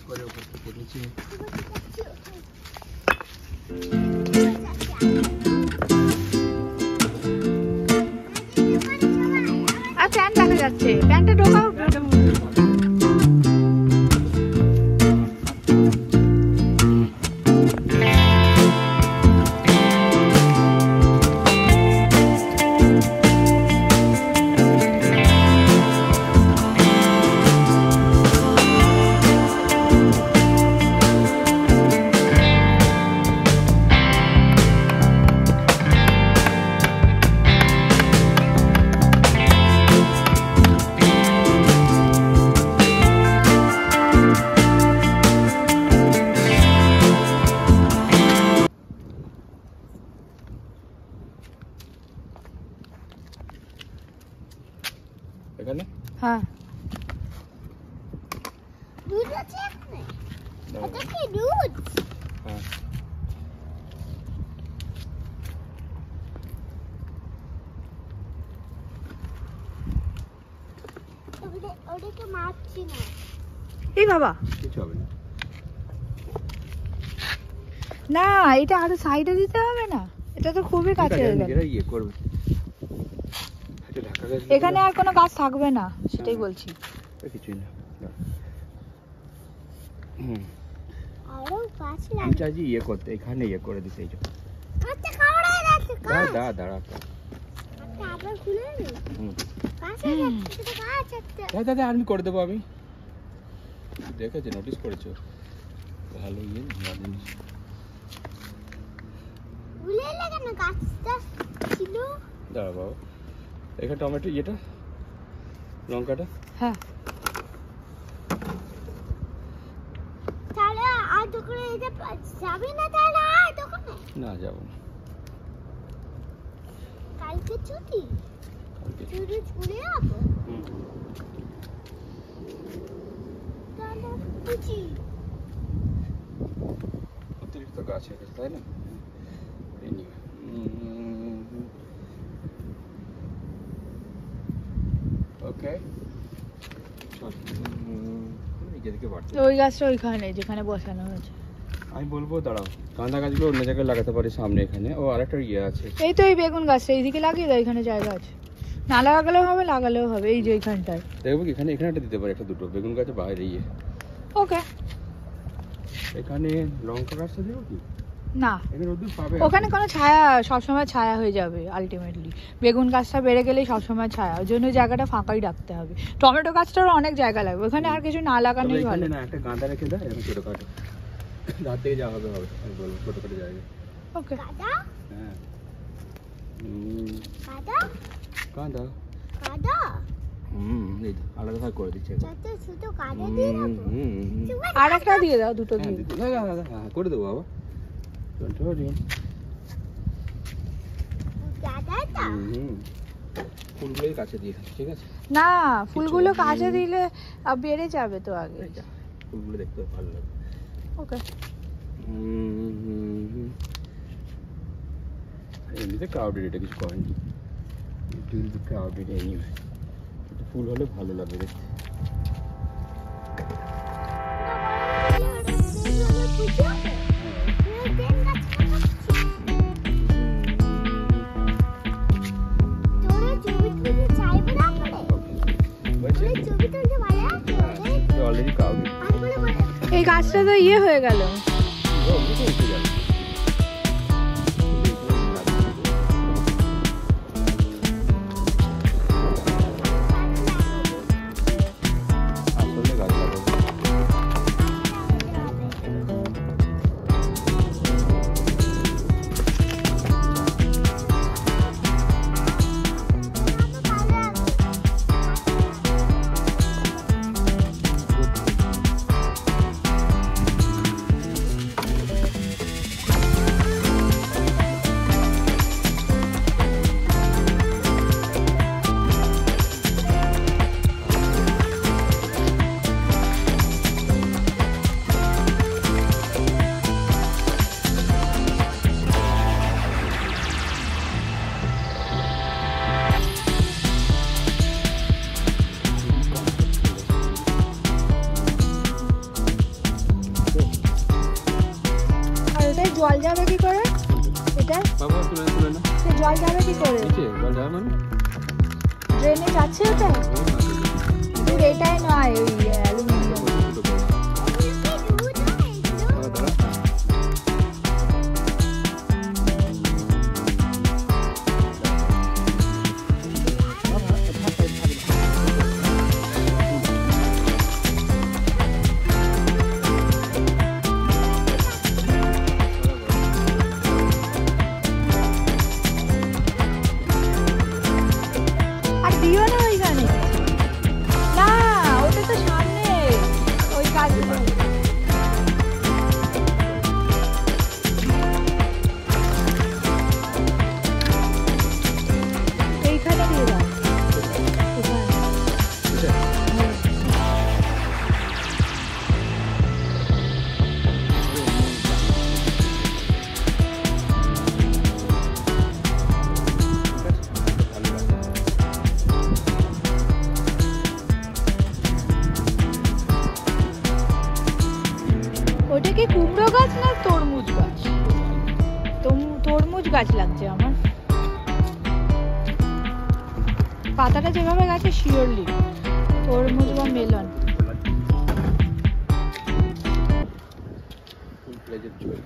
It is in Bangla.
করে উপর থেকে নিচে। আর ফ্যান দেখা যাচ্ছে, ফ্যানটা ঢোকাও। এখানে হ্যাঁ দুধ আছে এখানে। এটা কি দুধ? হ্যাঁ ওটাকে মারছি না। এই বাবা, কিছু হবে না। না এটা আরো সাইডে দিতে হবে না, এটা তো খুবই কাছে হয়ে গেল। এরা ইয়ে করবে, এটা ঢাকা গাছ এখানে আর কোনো গাছ থাকবে না, সেটাই বলছি। কিছুই না। আরো গাছ আমি লাগবে। চাইছি ইয়ে করতে, এখানে ইয়ে করে দিতে। এই যে আচ্ছা খাওয়া যাচ্ছে গাছ। দাঁড়া আচ্ছা আবার খুলে নি। গাছ আছে, এটা গাছ আছে। দাদা আমি করে দেবো। আমি দেখেছি, নোটিস করেছো, ভালো ইয়ে ভালো জিনিস। খুলে লাগানো গাছটা ছিল। দাঁড়া বাবা, এখানে টমেটো ইয়েটা, লঙ্কাটা। হ্যাঁ তাহলে আর দোকানে এটা যাবি না? তাহলে আর দোকানে না যাবো না কালকে ছুটি। কালকে। ছুটি ছুটি যাবো। হুম। তাহলে বুঝি অতিরিক্ত গাছ হয়ে গেছে, তাই না? ওকে চল, যেদিকে বাড়তে। ওই গাছটা ওইখানে যেখানে বসানো হয়েছে। আমি বলবো দাঁড়াও, কাঁদা গাছগুলো অন্য জায়গায় লাগাতে পারি সামনে। এখানে ও আরেকটা ইয়ে আছে। এই তো এই বেগুন গাছটা এইদিকে লাগিয়ে দাও, এখানে জায়গা আছে। না লাগালেও হবে, লাগালেও হবে, এই যে এইখানটায়। দেখবো কি এখানে, এখানে একটা দিতে পারি, একটা দুটো বেগুন গাছের বাইরে ইয়ে। ওকে, এখানে লঙ্কা গাছটা দেবো কি? না এখানে রোদ্দুর পাবে। ওখানে কোনো ছায়া, সবসময় ছায়া হয়ে যাবে আলটিমেটলি। বেগুন গাছটা বেড়ে গেলেই সবসময় ছায়া, ওই জন্য ওই জায়গাটা ফাঁকাই রাখতে হবে। টমেটো গাছটারও অনেক জায়গা লাগবে, ওখানে আর কিছু না লাগানোই ভালো। না একটা গাঁদা রেখে দেয়, এরকম ছোটখাটো, রাত থেকে যা হবে হবে। আমি বলবো ছোটখাটো জায়গা। ওকে, কাদা হ্যাঁ কাদা কাঁদা। কাদা এই তো আলাদা ভাগ করে দিচ্ছে। যত ছোট কাদা দিয়ে দেবো। আর একটা দিয়ে দাও, দুটো দিয়ে দাও। হ্যাঁ করে দেবো বাবা। কাদাটা ফুলগুলোই কাছে দিয়ে দিচ্ছি, ঠিক আছে? না ফুলগুলো কাছে দিলে বেড়ে যাবে তো আগে। এই যা, ফুলগুলো দেখতে ভালো লাগে। ওকে, এমনিতে ক্রাউডেড, এটা কিছু করেনি। It will be crowded anyway. একটু ফুল হলে ভালো লাগবে দেখতে। Already crowded. এই গাছটা তো ইয়ে হয়ে গেল। আসলে গাছ লাগাবো। জল যাবে কি করে এটা? বাবা তুলে তুলে না সে জল যাবে কি করে? নিচে জল যাবে মানে ড্রেনে যাচ্ছে ওটা? দূর এটাই নয়, ওই অ্যালুমিনিয়াম। আর দিও না ওইখানে, না ওটা তো সামনে ওই কাজগুলো। এইখানে দিয়ে দাও, এখানে। ওটা কি কুমড়ো গাছ না তরমুজ গাছ? তরমুজ গাছ লাগছে আমার। পাতাটা যেভাবে গাছে শিওরলি তরমুজ বা মেলন। ফুল ফ্লেজের জুয়েল